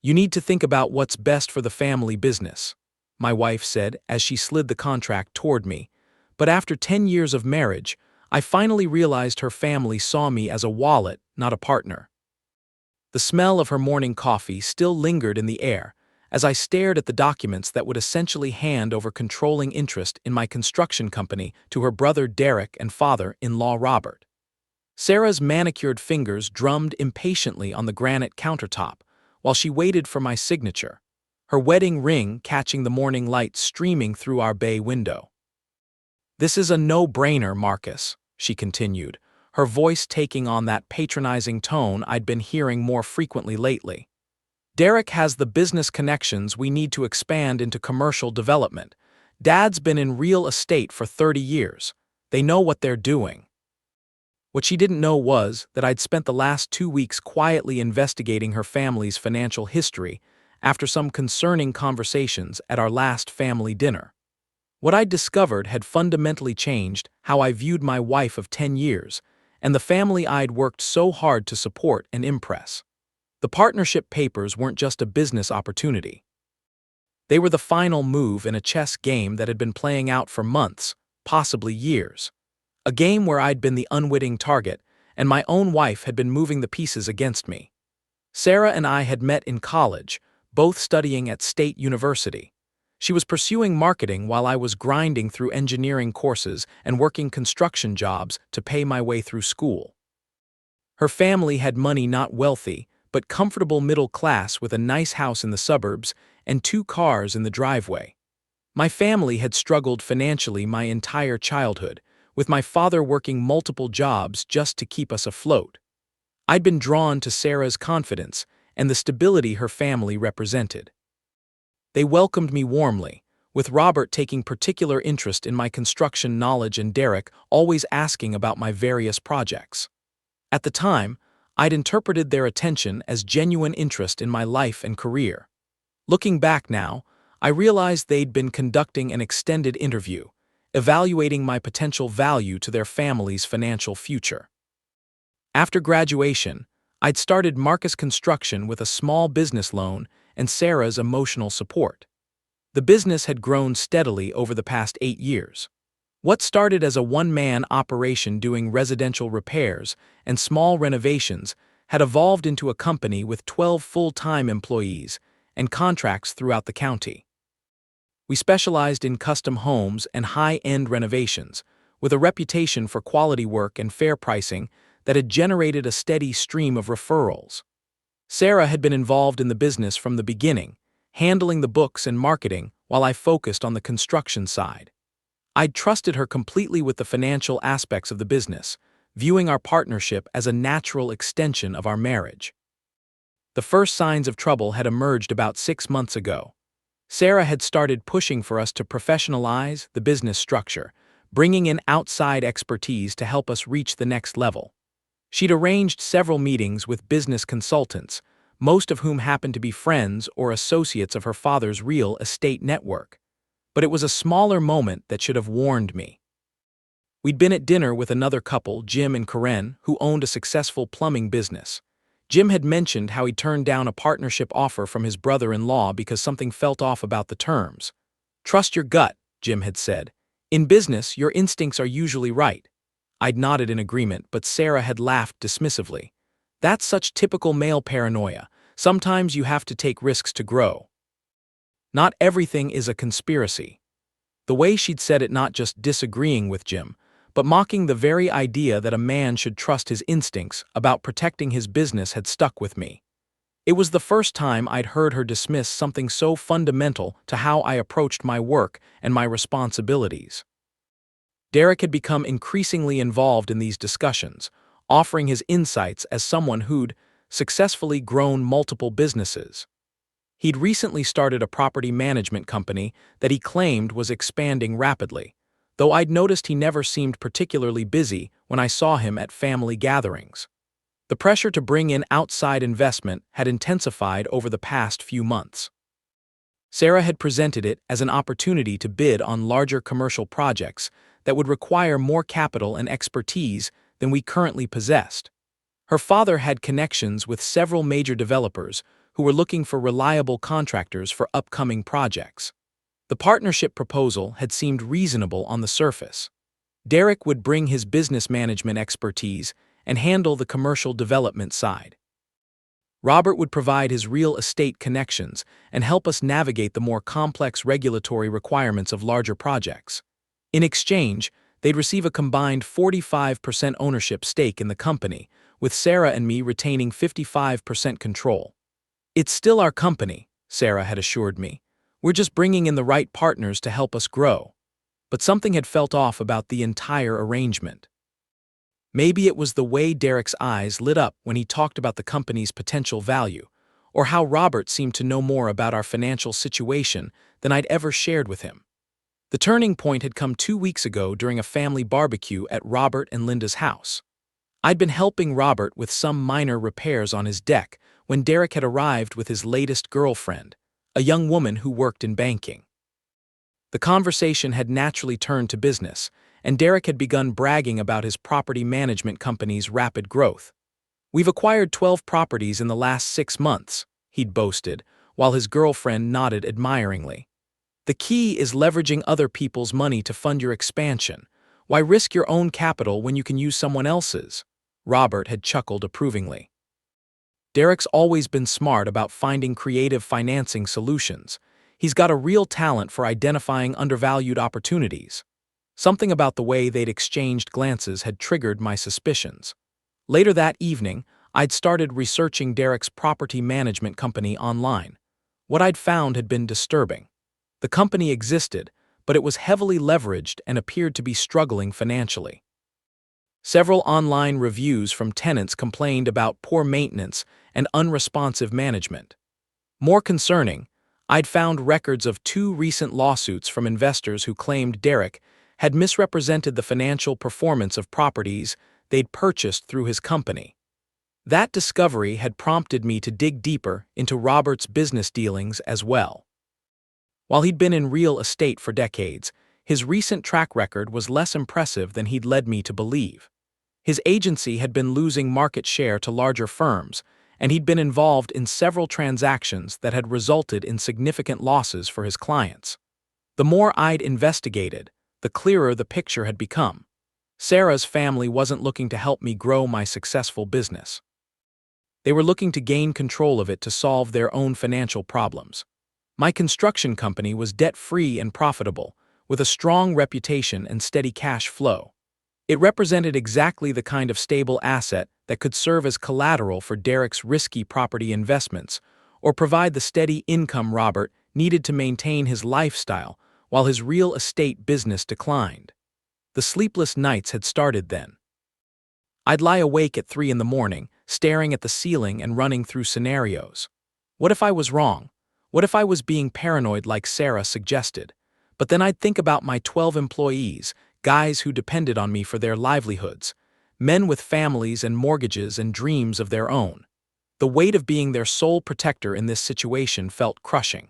"You need to think about what's best for the family business," my wife said as she slid the contract toward me. But after 10 years of marriage, I finally realized her family saw me as a wallet, not a partner. The smell of her morning coffee still lingered in the air as I stared at the documents that would essentially hand over controlling interest in my construction company to her brother Derek and father-in-law Robert. Sarah's manicured fingers drummed impatiently on the granite countertop while she waited for my signature, her wedding ring catching the morning light streaming through our bay window. "This is a no-brainer, Marcus," she continued, her voice taking on that patronizing tone I'd been hearing more frequently lately. "Derek has the business connections we need to expand into commercial development. Dad's been in real estate for 30 years. They know what they're doing." What she didn't know was that I'd spent the last 2 weeks quietly investigating her family's financial history after some concerning conversations at our last family dinner. What I'd discovered had fundamentally changed how I viewed my wife of 10 years and the family I'd worked so hard to support and impress. The partnership papers weren't just a business opportunity. They were the final move in a chess game that had been playing out for months, possibly years. A game where I'd been the unwitting target, and my own wife had been moving the pieces against me. Sarah and I had met in college, both studying at State University. She was pursuing marketing while I was grinding through engineering courses and working construction jobs to pay my way through school. Her family had money, not wealthy, but comfortable middle class, with a nice house in the suburbs and 2 cars in the driveway. My family had struggled financially my entire childhood, with my father working multiple jobs just to keep us afloat. I'd been drawn to Sarah's confidence and the stability her family represented. They welcomed me warmly, with Robert taking particular interest in my construction knowledge and Derek always asking about my various projects. At the time, I'd interpreted their attention as genuine interest in my life and career. Looking back now, I realized they'd been conducting an extended interview, evaluating my potential value to their family's financial future. After graduation, I'd started Marcus Construction with a small business loan and Sarah's emotional support. The business had grown steadily over the past 8 years. What started as a one-man operation doing residential repairs and small renovations had evolved into a company with 12 full-time employees and contracts throughout the county. We specialized in custom homes and high-end renovations, with a reputation for quality work and fair pricing that had generated a steady stream of referrals. Sarah had been involved in the business from the beginning, handling the books and marketing while I focused on the construction side. I'd trusted her completely with the financial aspects of the business, viewing our partnership as a natural extension of our marriage. The first signs of trouble had emerged about 6 months ago. Sarah had started pushing for us to professionalize the business structure, bringing in outside expertise to help us reach the next level. She'd arranged several meetings with business consultants, most of whom happened to be friends or associates of her father's real estate network. But it was a smaller moment that should have warned me. We'd been at dinner with another couple, Jim and Karen, who owned a successful plumbing business. Jim had mentioned how he turned down a partnership offer from his brother-in-law because something felt off about the terms. "Trust your gut," Jim had said. "In business, your instincts are usually right." I'd nodded in agreement, but Sarah had laughed dismissively. "That's such typical male paranoia. Sometimes you have to take risks to grow. Not everything is a conspiracy." The way she'd said it, not just disagreeing with Jim, but mocking the very idea that a man should trust his instincts about protecting his business, had stuck with me. It was the first time I'd heard her dismiss something so fundamental to how I approached my work and my responsibilities. Derek had become increasingly involved in these discussions, offering his insights as someone who'd successfully grown multiple businesses. He'd recently started a property management company that he claimed was expanding rapidly, though I'd noticed he never seemed particularly busy when I saw him at family gatherings. The pressure to bring in outside investment had intensified over the past few months. Sarah had presented it as an opportunity to bid on larger commercial projects that would require more capital and expertise than we currently possessed. Her father had connections with several major developers who were looking for reliable contractors for upcoming projects. The partnership proposal had seemed reasonable on the surface. Derek would bring his business management expertise and handle the commercial development side. Robert would provide his real estate connections and help us navigate the more complex regulatory requirements of larger projects. In exchange, they'd receive a combined 45% ownership stake in the company, with Sarah and me retaining 55% control. "It's still our company," Sarah had assured me. "We're just bringing in the right partners to help us grow." But something had felt off about the entire arrangement. Maybe it was the way Derek's eyes lit up when he talked about the company's potential value, or how Robert seemed to know more about our financial situation than I'd ever shared with him. The turning point had come 2 weeks ago during a family barbecue at Robert and Linda's house. I'd been helping Robert with some minor repairs on his deck when Derek had arrived with his latest girlfriend, a young woman who worked in banking. The conversation had naturally turned to business, and Derek had begun bragging about his property management company's rapid growth. "We've acquired 12 properties in the last 6 months, he'd boasted, while his girlfriend nodded admiringly. "The key is leveraging other people's money to fund your expansion. Why risk your own capital when you can use someone else's?" Robert had chuckled approvingly. Derek's always been smart about finding creative financing solutions. He's got a real talent for identifying undervalued opportunities. Something about the way they'd exchanged glances had triggered my suspicions. Later that evening, I'd started researching Derek's property management company online. What I'd found had been disturbing. The company existed, but it was heavily leveraged and appeared to be struggling financially. Several online reviews from tenants complained about poor maintenance and unresponsive management. More concerning, I'd found records of 2 recent lawsuits from investors who claimed Derek had misrepresented the financial performance of properties they'd purchased through his company. That discovery had prompted me to dig deeper into Robert's business dealings as well. While he'd been in real estate for decades, his recent track record was less impressive than he'd led me to believe. His agency had been losing market share to larger firms, and he'd been involved in several transactions that had resulted in significant losses for his clients. The more I'd investigated, the clearer the picture had become. Sarah's family wasn't looking to help me grow my successful business. They were looking to gain control of it to solve their own financial problems. My construction company was debt-free and profitable, with a strong reputation and steady cash flow. It represented exactly the kind of stable asset that could serve as collateral for Derek's risky property investments, or provide the steady income Robert needed to maintain his lifestyle while his real estate business declined. The sleepless nights had started then. I'd lie awake at 3 in the morning, staring at the ceiling and running through scenarios. What if I was wrong? What if I was being paranoid like Sarah suggested? But then I'd think about my 12 employees, guys who depended on me for their livelihoods, men with families and mortgages and dreams of their own. The weight of being their sole protector in this situation felt crushing.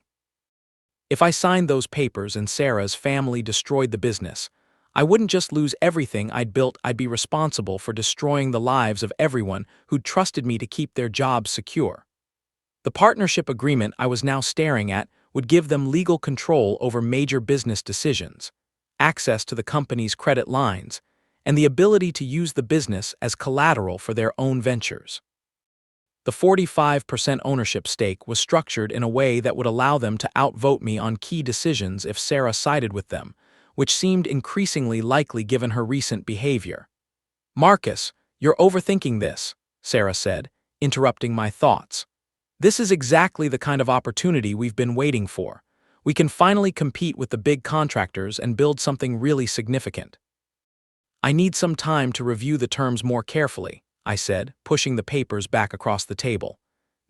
If I signed those papers and Sarah's family destroyed the business, I wouldn't just lose everything I'd built, I'd be responsible for destroying the lives of everyone who'd trusted me to keep their jobs secure. The partnership agreement I was now staring at would give them legal control over major business decisions, access to the company's credit lines, and the ability to use the business as collateral for their own ventures. The 45% ownership stake was structured in a way that would allow them to outvote me on key decisions if Sarah sided with them, which seemed increasingly likely given her recent behavior. "Marcus, you're overthinking this," Sarah said, interrupting my thoughts. "This is exactly the kind of opportunity we've been waiting for. We can finally compete with the big contractors and build something really significant." "I need some time to review the terms more carefully," I said, pushing the papers back across the table.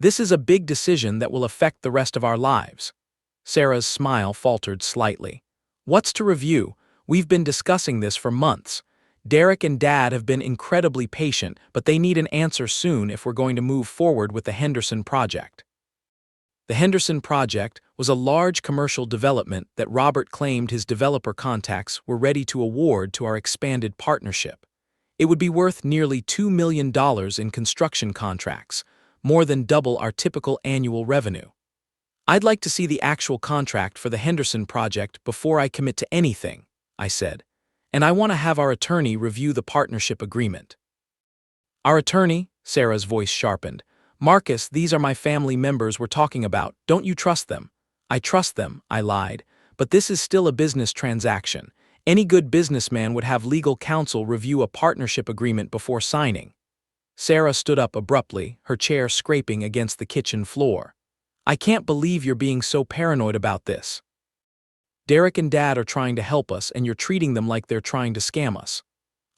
"This is a big decision that will affect the rest of our lives." Sarah's smile faltered slightly. "What's to review? We've been discussing this for months. Derek and Dad have been incredibly patient, but they need an answer soon if we're going to move forward with the Henderson project." The Henderson project was a large commercial development that Robert claimed his developer contacts were ready to award to our expanded partnership. It would be worth nearly $2 million in construction contracts, more than double our typical annual revenue. I'd like to see the actual contract for the Henderson project before I commit to anything, I said, and I want to have our attorney review the partnership agreement. Our attorney? Sarah's voice sharpened. Marcus, these are my family members we're talking about. Don't you trust them? I trust them, I lied, but this is still a business transaction. Any good businessman would have legal counsel review a partnership agreement before signing. Sarah stood up abruptly, her chair scraping against the kitchen floor. I can't believe you're being so paranoid about this. Derek and Dad are trying to help us, and you're treating them like they're trying to scam us.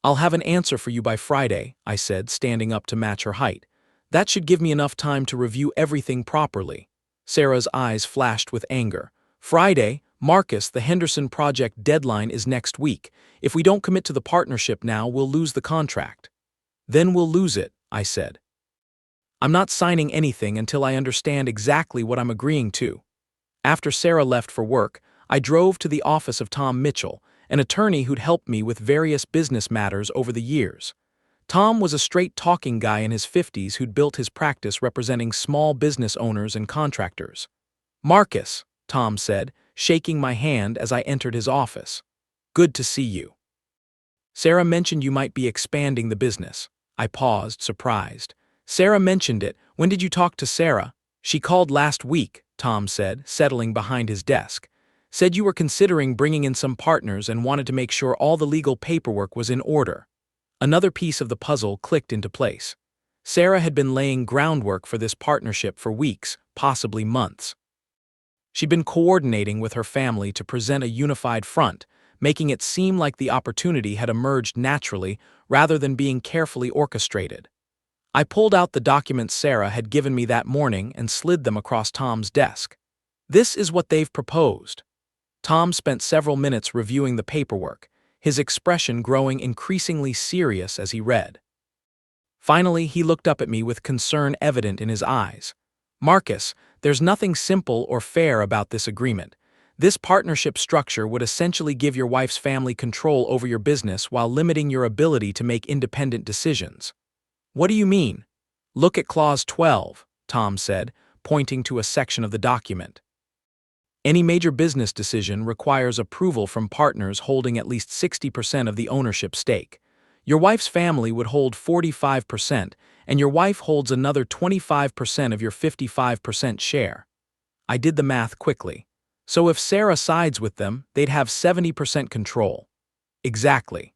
I'll have an answer for you by Friday, I said, standing up to match her height. That should give me enough time to review everything properly. Sarah's eyes flashed with anger. Friday? Marcus, the Henderson project deadline is next week. If we don't commit to the partnership now, we'll lose the contract. Then we'll lose it, I said. I'm not signing anything until I understand exactly what I'm agreeing to. After Sarah left for work, I drove to the office of Tom Mitchell, an attorney who'd helped me with various business matters over the years. Tom was a straight-talking guy in his 50s who'd built his practice representing small business owners and contractors. Marcus, Tom said, shaking my hand as I entered his office. Good to see you. Sarah mentioned you might be expanding the business. I paused, surprised. Sarah mentioned it. When did you talk to Sarah? She called last week, Tom said, settling behind his desk. Said you were considering bringing in some partners and wanted to make sure all the legal paperwork was in order. Another piece of the puzzle clicked into place. Sarah had been laying groundwork for this partnership for weeks, possibly months. She'd been coordinating with her family to present a unified front, making it seem like the opportunity had emerged naturally rather than being carefully orchestrated. I pulled out the documents Sarah had given me that morning and slid them across Tom's desk. This is what they've proposed. Tom spent several minutes reviewing the paperwork, his expression growing increasingly serious as he read. Finally, he looked up at me with concern evident in his eyes. Marcus, there's nothing simple or fair about this agreement. This partnership structure would essentially give your wife's family control over your business while limiting your ability to make independent decisions. What do you mean? Look at Clause 12, Tom said, pointing to a section of the document. Any major business decision requires approval from partners holding at least 60% of the ownership stake. Your wife's family would hold 45%, and your wife holds another 25% of your 55% share. I did the math quickly. So if Sarah sides with them, they'd have 70% control. Exactly.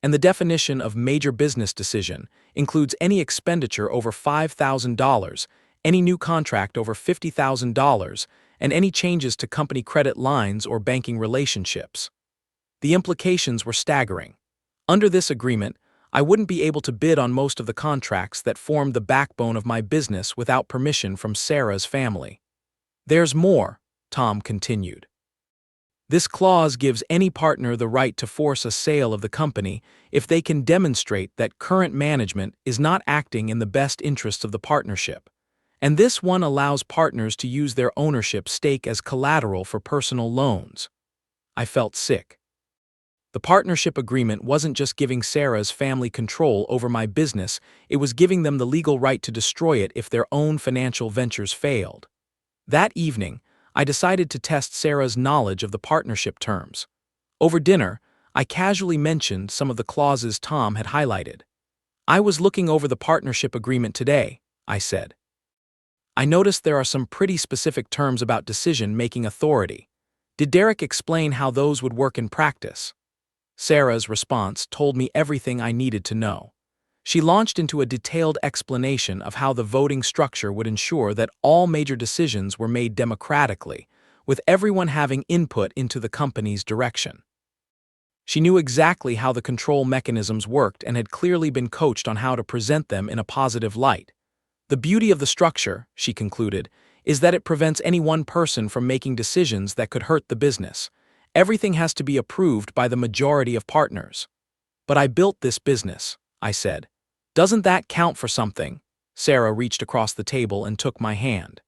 And the definition of major business decision includes any expenditure over $5,000, any new contract over $50,000, and any changes to company credit lines or banking relationships. The implications were staggering. Under this agreement, I wouldn't be able to bid on most of the contracts that formed the backbone of my business without permission from Sarah's family. There's more, Tom continued. This clause gives any partner the right to force a sale of the company if they can demonstrate that current management is not acting in the best interests of the partnership. And this one allows partners to use their ownership stake as collateral for personal loans. I felt sick. The partnership agreement wasn't just giving Sarah's family control over my business, it was giving them the legal right to destroy it if their own financial ventures failed. That evening, I decided to test Sarah's knowledge of the partnership terms. Over dinner, I casually mentioned some of the clauses Tom had highlighted. I was looking over the partnership agreement today, I said. I noticed there are some pretty specific terms about decision-making authority. Did Derek explain how those would work in practice? Sarah's response told me everything I needed to know. She launched into a detailed explanation of how the voting structure would ensure that all major decisions were made democratically, with everyone having input into the company's direction. She knew exactly how the control mechanisms worked and had clearly been coached on how to present them in a positive light. The beauty of the structure, she concluded, is that it prevents any one person from making decisions that could hurt the business. Everything has to be approved by the majority of partners. But I built this business, I said. Doesn't that count for something? Sarah reached across the table and took my hand.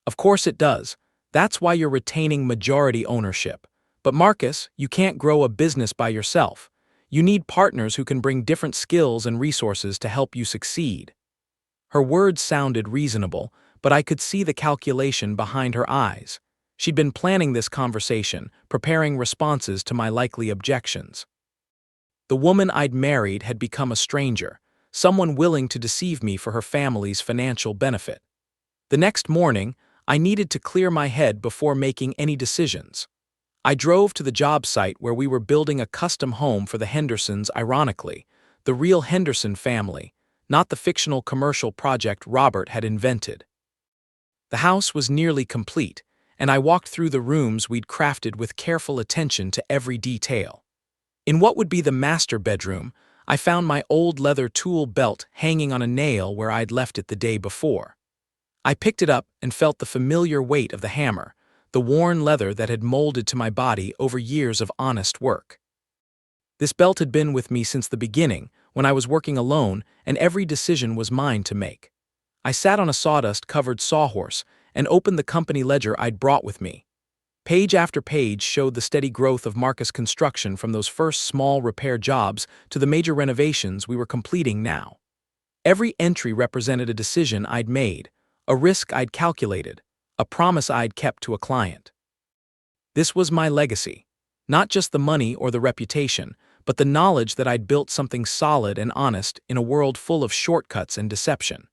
Of course it does. That's why you're retaining majority ownership. But Marcus, you can't grow a business by yourself. You need partners who can bring different skills and resources to help you succeed. Her words sounded reasonable, but I could see the calculation behind her eyes. She'd been planning this conversation, preparing responses to my likely objections. The woman I'd married had become a stranger, someone willing to deceive me for her family's financial benefit. The next morning, I needed to clear my head before making any decisions. I drove to the job site where we were building a custom home for the Hendersons, ironically, the real Henderson family, not the fictional commercial project Robert had invented. The house was nearly complete, and I walked through the rooms we'd crafted with careful attention to every detail. In what would be the master bedroom, I found my old leather tool belt hanging on a nail where I'd left it the day before. I picked it up and felt the familiar weight of the hammer, the worn leather that had molded to my body over years of honest work. This belt had been with me since the beginning, when I was working alone, and every decision was mine to make. I sat on a sawdust-covered sawhorse and opened the company ledger I'd brought with me. Page after page showed the steady growth of Marcus Construction from those first small repair jobs to the major renovations we were completing now. Every entry represented a decision I'd made, a risk I'd calculated, a promise I'd kept to a client. This was my legacy, not just the money or the reputation, but the knowledge that I'd built something solid and honest in a world full of shortcuts and deception.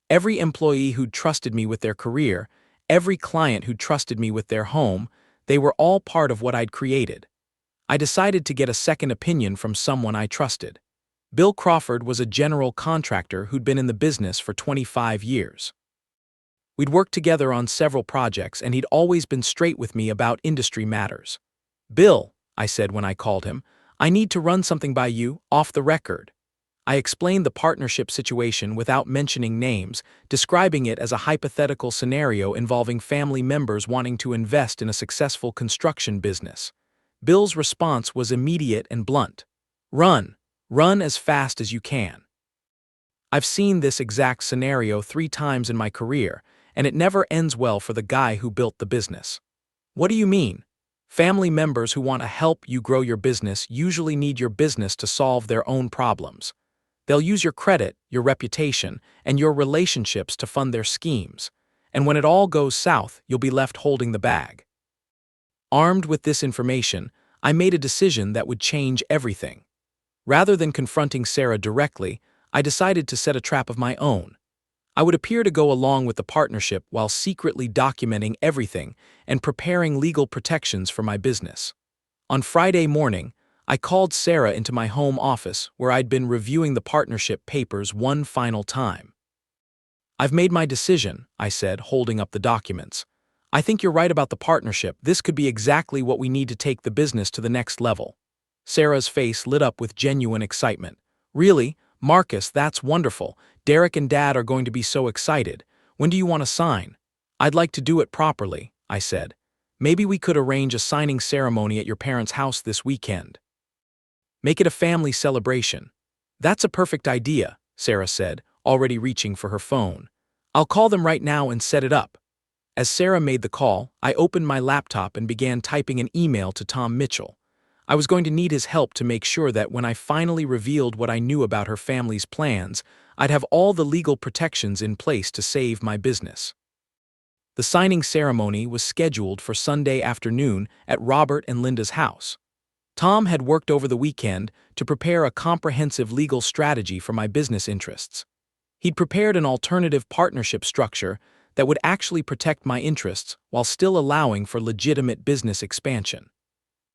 Every employee who'd trusted me with their career, every client who'd trusted me with their home, they were all part of what I'd created. I decided to get a second opinion from someone I trusted. Bill Crawford was a general contractor who'd been in the business for 25 years. We'd worked together on several projects, and he'd always been straight with me about industry matters. "Bill," I said when I called him, "I need to run something by you, off the record." I explained the partnership situation without mentioning names, describing it as a hypothetical scenario involving family members wanting to invest in a successful construction business. Bill's response was immediate and blunt. "Run. Run as fast as you can." I've seen this exact scenario 3 times in my career, and it never ends well for the guy who built the business. "What do you mean?" Family members who want to help you grow your business usually need your business to solve their own problems. They'll use your credit, your reputation, and your relationships to fund their schemes. And when it all goes south, you'll be left holding the bag. Armed with this information, I made a decision that would change everything. Rather than confronting Sarah directly, I decided to set a trap of my own. I would appear to go along with the partnership while secretly documenting everything and preparing legal protections for my business. On Friday morning, I called Sarah into my home office where I'd been reviewing the partnership papers one final time. "I've made my decision," I said, holding up the documents. "I think you're right about the partnership. This could be exactly what we need to take the business to the next level." Sarah's face lit up with genuine excitement. "Really? Marcus, that's wonderful. Derek and Dad are going to be so excited. When do you want to sign?" "I'd like to do it properly," I said. "Maybe we could arrange a signing ceremony at your parents' house this weekend. Make it a family celebration." "That's a perfect idea," Sarah said, already reaching for her phone. "I'll call them right now and set it up." As Sarah made the call, I opened my laptop and began typing an email to Tom Mitchell. I was going to need his help to make sure that when I finally revealed what I knew about her family's plans, I'd have all the legal protections in place to save my business. The signing ceremony was scheduled for Sunday afternoon at Robert and Linda's house. Tom had worked over the weekend to prepare a comprehensive legal strategy for my business interests. He'd prepared an alternative partnership structure that would actually protect my interests while still allowing for legitimate business expansion.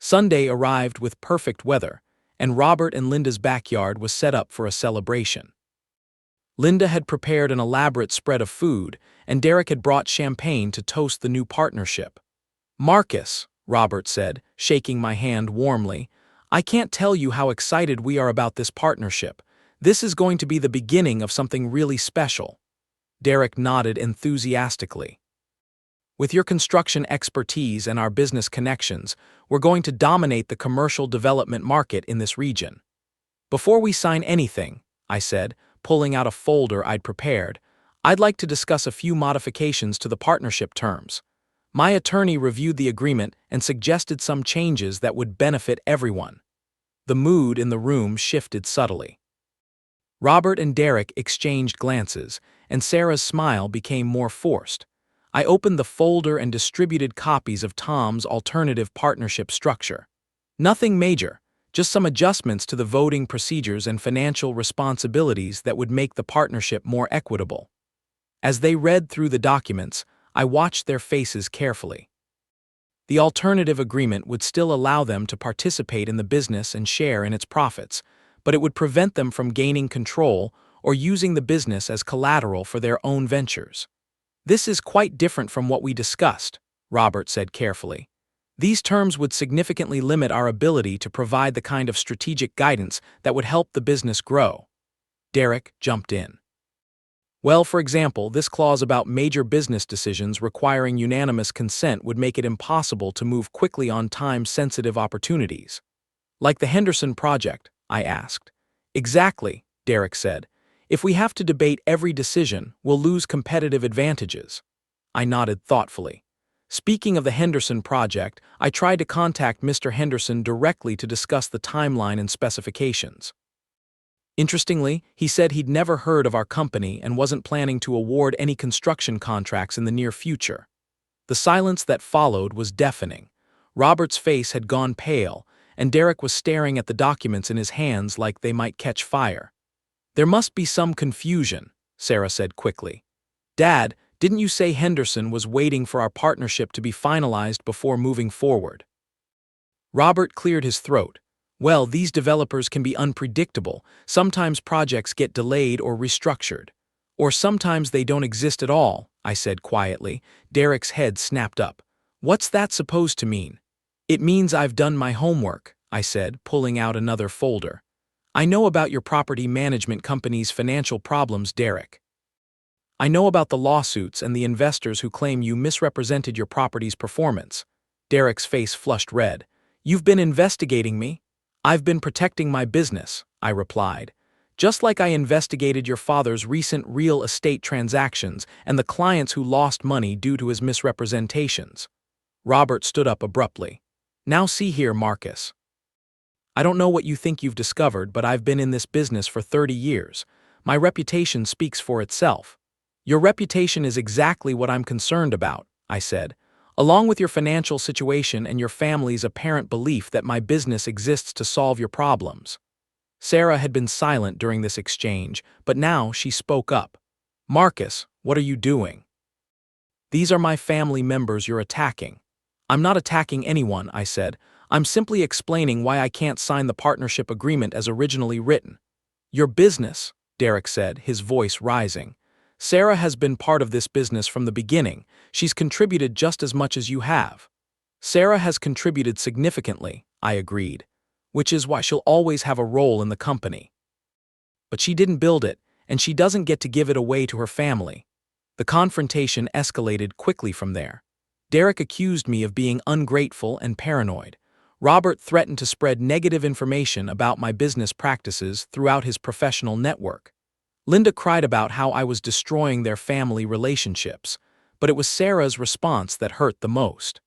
Sunday arrived with perfect weather, and Robert and Linda's backyard was set up for a celebration. Linda had prepared an elaborate spread of food, and Derek had brought champagne to toast the new partnership. "Marcus," Robert said, shaking my hand warmly, "I can't tell you how excited we are about this partnership. This is going to be the beginning of something really special." Derek nodded enthusiastically. "With your construction expertise and our business connections, we're going to dominate the commercial development market in this region." "Before we sign anything," I said, pulling out a folder I'd prepared, "I'd like to discuss a few modifications to the partnership terms." My attorney reviewed the agreement and suggested some changes that would benefit everyone. The mood in the room shifted subtly. Robert and Derek exchanged glances, and Sarah's smile became more forced. I opened the folder and distributed copies of Tom's alternative partnership structure. Nothing major, just some adjustments to the voting procedures and financial responsibilities that would make the partnership more equitable. As they read through the documents, I watched their faces carefully. The alternative agreement would still allow them to participate in the business and share in its profits, but it would prevent them from gaining control or using the business as collateral for their own ventures. "This is quite different from what we discussed," Robert said carefully. "These terms would significantly limit our ability to provide the kind of strategic guidance that would help the business grow." Derek jumped in. "Well, for example, this clause about major business decisions requiring unanimous consent would make it impossible to move quickly on time-sensitive opportunities." "Like the Henderson project?" I asked. "Exactly," Derek said. "If we have to debate every decision, we'll lose competitive advantages." I nodded thoughtfully. "Speaking of the Henderson project, I tried to contact Mr. Henderson directly to discuss the timeline and specifications. Interestingly, he said he'd never heard of our company and wasn't planning to award any construction contracts in the near future." The silence that followed was deafening. Robert's face had gone pale, and Derek was staring at the documents in his hands like they might catch fire. "There must be some confusion," Sarah said quickly. "Dad, didn't you say Henderson was waiting for our partnership to be finalized before moving forward?" Robert cleared his throat. "Well, these developers can be unpredictable. Sometimes projects get delayed or restructured. Or sometimes they don't exist at all," I said quietly. Derek's head snapped up. "What's that supposed to mean?" "It means I've done my homework," I said, pulling out another folder. "I know about your property management company's financial problems, Derek. I know about the lawsuits and the investors who claim you misrepresented your property's performance." Derek's face flushed red. "You've been investigating me?" "I've been protecting my business," I replied. "Just like I investigated your father's recent real estate transactions and the clients who lost money due to his misrepresentations." Robert stood up abruptly. "Now see here, Marcus. I don't know what you think you've discovered, but I've been in this business for 30 years. My reputation speaks for itself." "Your reputation is exactly what I'm concerned about," I said, "along with your financial situation and your family's apparent belief that my business exists to solve your problems." Sarah had been silent during this exchange, but now she spoke up. "Marcus, what are you doing? These are my family members you're attacking." "I'm not attacking anyone," I said. "I'm simply explaining why I can't sign the partnership agreement as originally written." "Your business," Derek said, his voice rising. "Sarah has been part of this business from the beginning. She's contributed just as much as you have." "Sarah has contributed significantly," I agreed, "which is why she'll always have a role in the company. But she didn't build it, and she doesn't get to give it away to her family." The confrontation escalated quickly from there. Derek accused me of being ungrateful and paranoid. Robert threatened to spread negative information about my business practices throughout his professional network. Linda cried about how I was destroying their family relationships, but it was Sarah's response that hurt the most.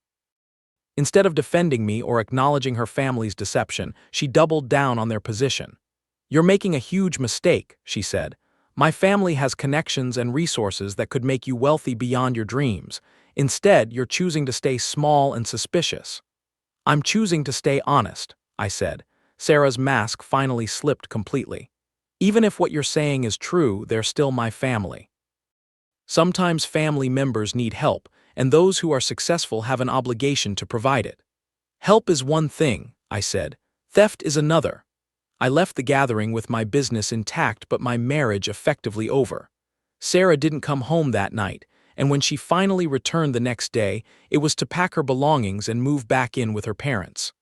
Instead of defending me or acknowledging her family's deception, she doubled down on their position. "You're making a huge mistake," she said. "My family has connections and resources that could make you wealthy beyond your dreams. Instead, you're choosing to stay small and suspicious." "I'm choosing to stay honest," I said. Sarah's mask finally slipped completely. "Even if what you're saying is true, they're still my family. Sometimes family members need help, and those who are successful have an obligation to provide it." "Help is one thing," I said. "Theft is another." I left the gathering with my business intact but my marriage effectively over. Sarah didn't come home that night, and when she finally returned the next day, it was to pack her belongings and move back in with her parents.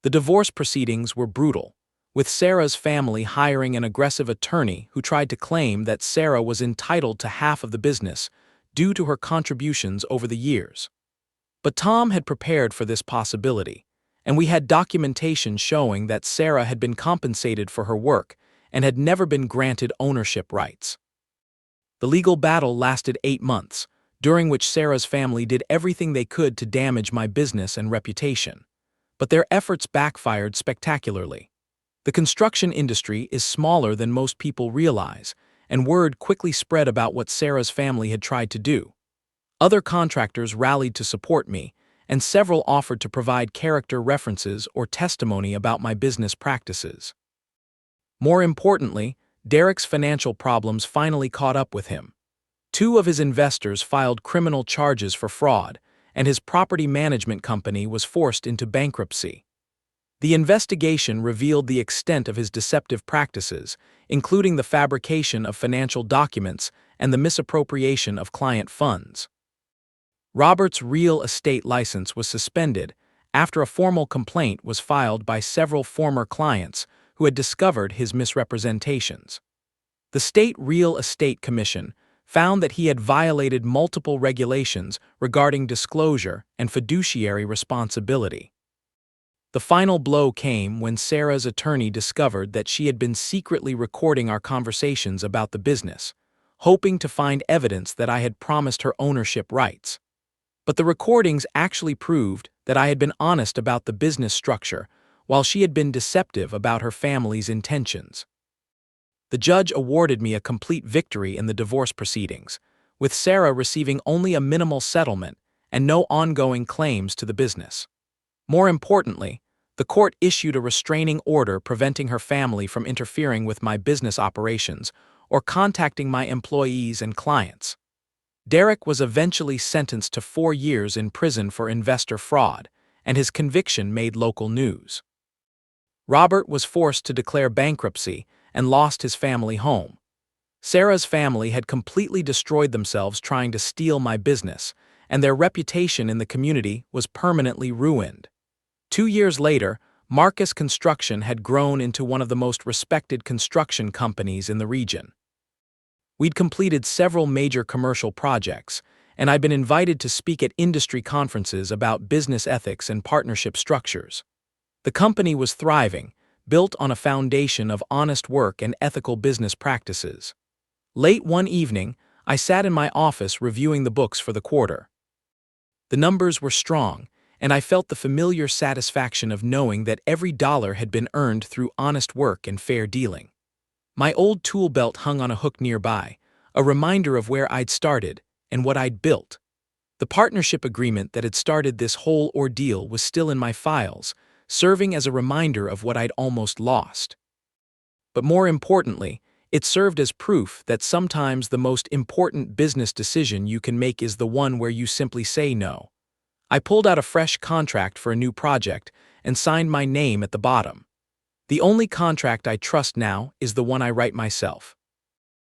The divorce proceedings were brutal, with Sarah's family hiring an aggressive attorney who tried to claim that Sarah was entitled to half of the business due to her contributions over the years. But Tom had prepared for this possibility, and we had documentation showing that Sarah had been compensated for her work and had never been granted ownership rights. The legal battle lasted 8 months, during which Sarah's family did everything they could to damage my business and reputation. But their efforts backfired spectacularly. The construction industry is smaller than most people realize, and word quickly spread about what Sarah's family had tried to do. Other contractors rallied to support me, and several offered to provide character references or testimony about my business practices. More importantly, Derek's financial problems finally caught up with him. Two of his investors filed criminal charges for fraud, and his property management company was forced into bankruptcy. The investigation revealed the extent of his deceptive practices, including the fabrication of financial documents and the misappropriation of client funds. Robert's real estate license was suspended after a formal complaint was filed by several former clients who had discovered his misrepresentations. The State Real Estate Commission found that he had violated multiple regulations regarding disclosure and fiduciary responsibility. The final blow came when Sarah's attorney discovered that she had been secretly recording our conversations about the business, hoping to find evidence that I had promised her ownership rights. But the recordings actually proved that I had been honest about the business structure, while she had been deceptive about her family's intentions. The judge awarded me a complete victory in the divorce proceedings, with Sarah receiving only a minimal settlement and no ongoing claims to the business. More importantly, the court issued a restraining order preventing her family from interfering with my business operations or contacting my employees and clients. Derek was eventually sentenced to 4 years in prison for investor fraud, and his conviction made local news. Robert was forced to declare bankruptcy and lost his family home. Sarah's family had completely destroyed themselves trying to steal my business, and their reputation in the community was permanently ruined. 2 years later, Marcus Construction had grown into one of the most respected construction companies in the region. We'd completed several major commercial projects, and I'd been invited to speak at industry conferences about business ethics and partnership structures. The company was thriving, built on a foundation of honest work and ethical business practices. Late one evening, I sat in my office reviewing the books for the quarter. The numbers were strong, and I felt the familiar satisfaction of knowing that every dollar had been earned through honest work and fair dealing. My old tool belt hung on a hook nearby, a reminder of where I'd started and what I'd built. The partnership agreement that had started this whole ordeal was still in my files, serving as a reminder of what I'd almost lost. But more importantly, it served as proof that sometimes the most important business decision you can make is the one where you simply say no. I pulled out a fresh contract for a new project and signed my name at the bottom. The only contract I trust now is the one I write myself.